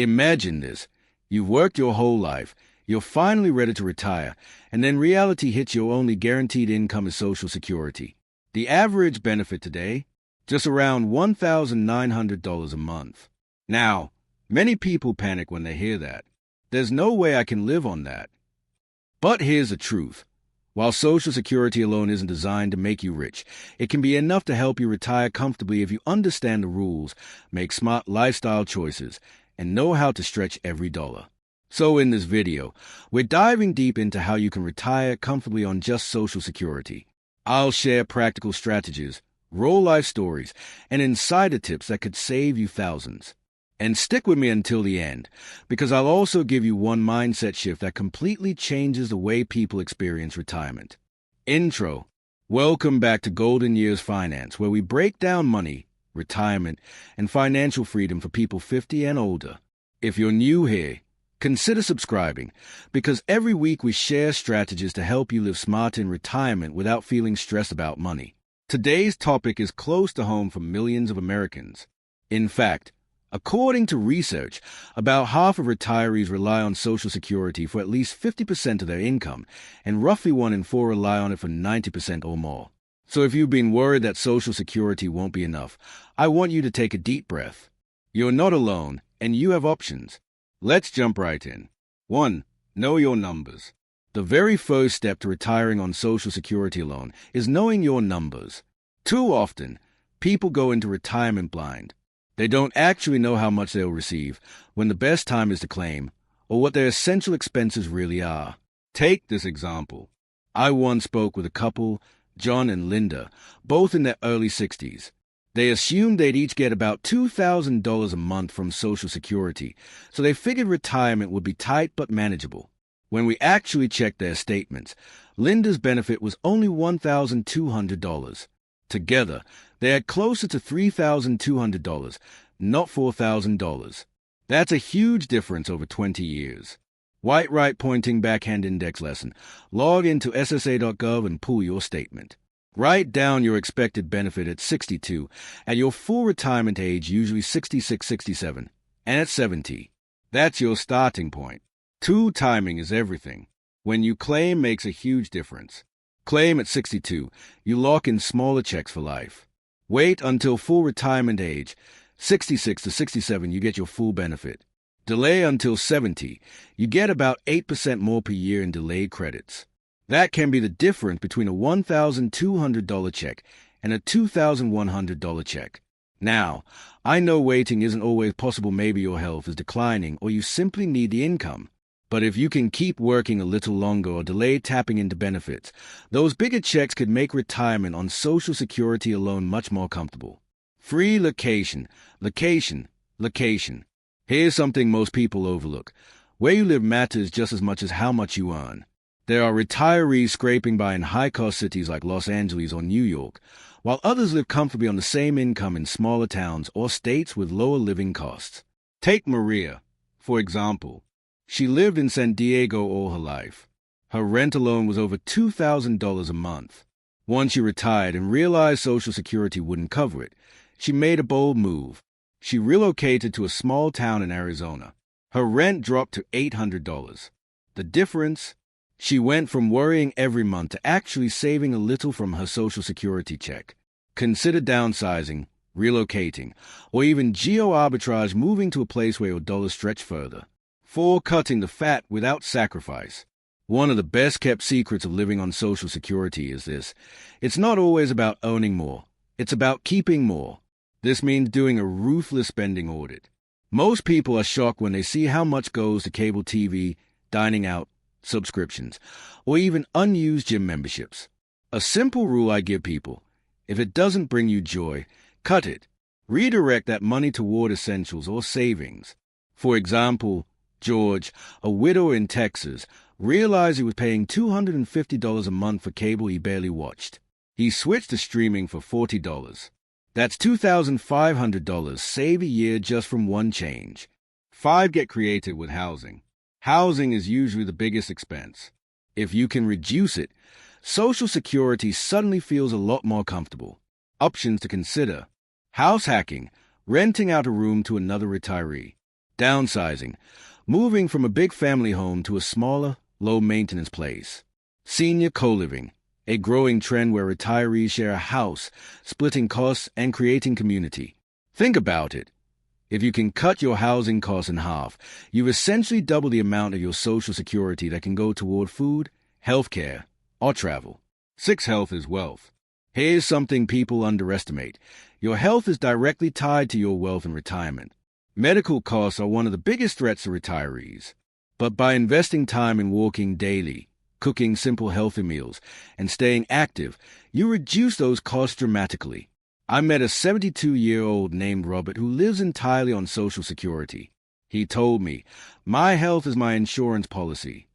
Imagine this. You've worked your whole life, you're finally ready to retire, and then reality hits. Your only guaranteed income is Social Security. The average benefit today? Just around $1,900 a month. Now, many people panic when they hear that. There's no way I can live on that. But here's the truth. While Social Security alone isn't designed to make you rich, it can be enough to help you retire comfortably if you understand the rules, make smart lifestyle choices, and know how to stretch every dollar. So in this video, we're diving deep into how you can retire comfortably on just Social Security. I'll share practical strategies, real life stories, and insider tips that could save you thousands. And stick with me until the end, because I'll also give you one mindset shift that completely changes the way people experience retirement. Intro. Welcome back to Golden Years Finance, where we break down money, retirement, and financial freedom for people 50 and older. If you're new here, consider subscribing, because every week we share strategies to help you live smart in retirement without feeling stressed about money. Today's topic is close to home for millions of Americans. In fact, according to research, about half of retirees rely on Social Security for at least 50% of their income, and roughly 1 in 4 rely on it for 90% or more. So if you've been worried that Social Security won't be enough, I want you to take a deep breath. You're not alone, and you have options. Let's jump right in. 1. Know your numbers. The very first step to retiring on Social Security alone is knowing your numbers. Too often, people go into retirement blind. They don't actually know how much they'll receive, when the best time is to claim, or what their essential expenses really are. Take this example. I once spoke with a couple, John and Linda, both in their early 60s. They assumed they'd each get about $2,000 a month from Social Security, so they figured retirement would be tight but manageable. When we actually checked their statements, Linda's benefit was only $1,200. Together, they had closer to $3,200, not $4,000. That's a huge difference over 20 years. White right pointing backhand index lesson. Log into SSA.gov and pull your statement. Write down your expected benefit at 62, at your full retirement age, usually 66, 67, and at 70. That's your starting point. 2. Timing is everything. When you claim makes a huge difference. Claim at 62, you lock in smaller checks for life. Wait until full retirement age, 66 to 67, you get your full benefit. Delay until 70, you get about 8% more per year in delayed credits. That can be the difference between a $1,200 check and a $2,100 check. Now, I know waiting isn't always possible. Maybe your health is declining or you simply need the income. But if you can keep working a little longer or delay tapping into benefits, those bigger checks could make retirement on Social Security alone much more comfortable. Free location. Here's something most people overlook. Where you live matters just as much as how much you earn. There are retirees scraping by in high-cost cities like Los Angeles or New York, while others live comfortably on the same income in smaller towns or states with lower living costs. Take Maria, for example. She lived in San Diego all her life. Her rent alone was over $2,000 a month. Once she retired and realized Social Security wouldn't cover it, she made a bold move. She relocated to a small town in Arizona. Her rent dropped to $800. The difference? She went from worrying every month to actually saving a little from her Social Security check. Consider downsizing, relocating, or even geo-arbitrage, moving to a place where your dollars stretch further. 4. Cutting the fat without sacrifice. One of the best-kept secrets of living on Social Security is this. It's not always about owning more. It's about keeping more. This means doing a ruthless spending audit. Most people are shocked when they see how much goes to cable TV, dining out, subscriptions, or even unused gym memberships. A simple rule I give people: if it doesn't bring you joy, cut it. Redirect that money toward essentials or savings. For example, George, a widower in Texas, realized he was paying $250 a month for cable he barely watched. He switched to streaming for $40. That's $2,500 save a year just from one change. 5. Get creative with housing. Housing is usually the biggest expense. If you can reduce it, Social Security suddenly feels a lot more comfortable. Options to consider: house hacking, renting out a room to another retiree. Downsizing. Moving from a big family home to a smaller, low-maintenance place. Senior co-living. A growing trend where retirees share a house, splitting costs and creating community. Think about it. If you can cut your housing costs in half, you've essentially doubled the amount of your Social Security that can go toward food, healthcare, or travel. 6. Health is wealth. Here's something people underestimate. Your health is directly tied to your wealth in retirement. Medical costs are one of the biggest threats to retirees. But by investing time in walking daily, cooking simple healthy meals, and staying active, you reduce those costs dramatically. I met a 72-year-old named Robert who lives entirely on Social Security. He told me, "My health is my insurance policy."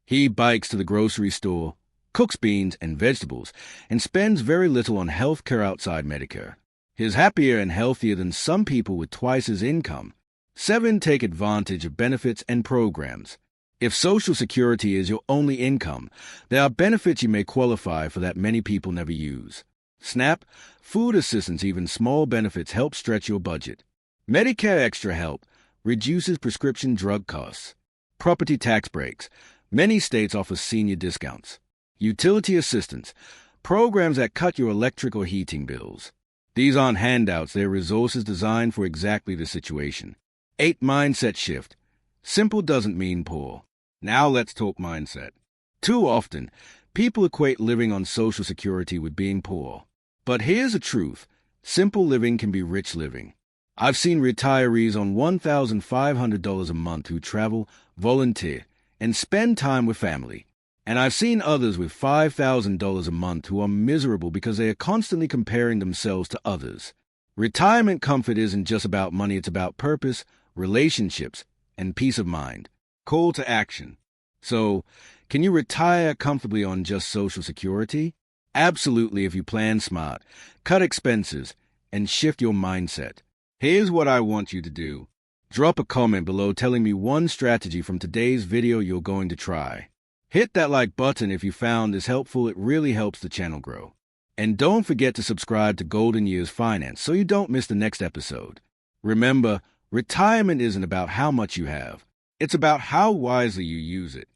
He bikes to the grocery store, cooks beans and vegetables, and spends very little on health care outside Medicare. He's happier and healthier than some people with twice his income. 7. Take advantage of benefits and programs. If Social Security is your only income, there are benefits you may qualify for that many people never use. SNAP, food assistance, even small benefits help stretch your budget. Medicare Extra Help reduces prescription drug costs. Property tax breaks. Many states offer senior discounts. Utility assistance, programs that cut your electric or heating bills. These aren't handouts, they're resources designed for exactly the situation. 8. Mindset shift. Simple doesn't mean poor. Now let's talk mindset. Too often, people equate living on Social Security with being poor. But here's the truth. Simple living can be rich living. I've seen retirees on $1,500 a month who travel, volunteer, and spend time with family. And I've seen others with $5,000 a month who are miserable because they are constantly comparing themselves to others. Retirement comfort isn't just about money, it's about purpose, relationships, and peace of mind. Call to action. So, can you retire comfortably on just Social Security? Absolutely, if you plan smart, cut expenses, and shift your mindset. Here's what I want you to do. Drop a comment below telling me one strategy from today's video you're going to try. Hit that like button if you found this helpful. It really helps the channel grow. And don't forget to subscribe to Golden Years Finance so you don't miss the next episode. Remember, retirement isn't about how much you have. It's about how wisely you use it.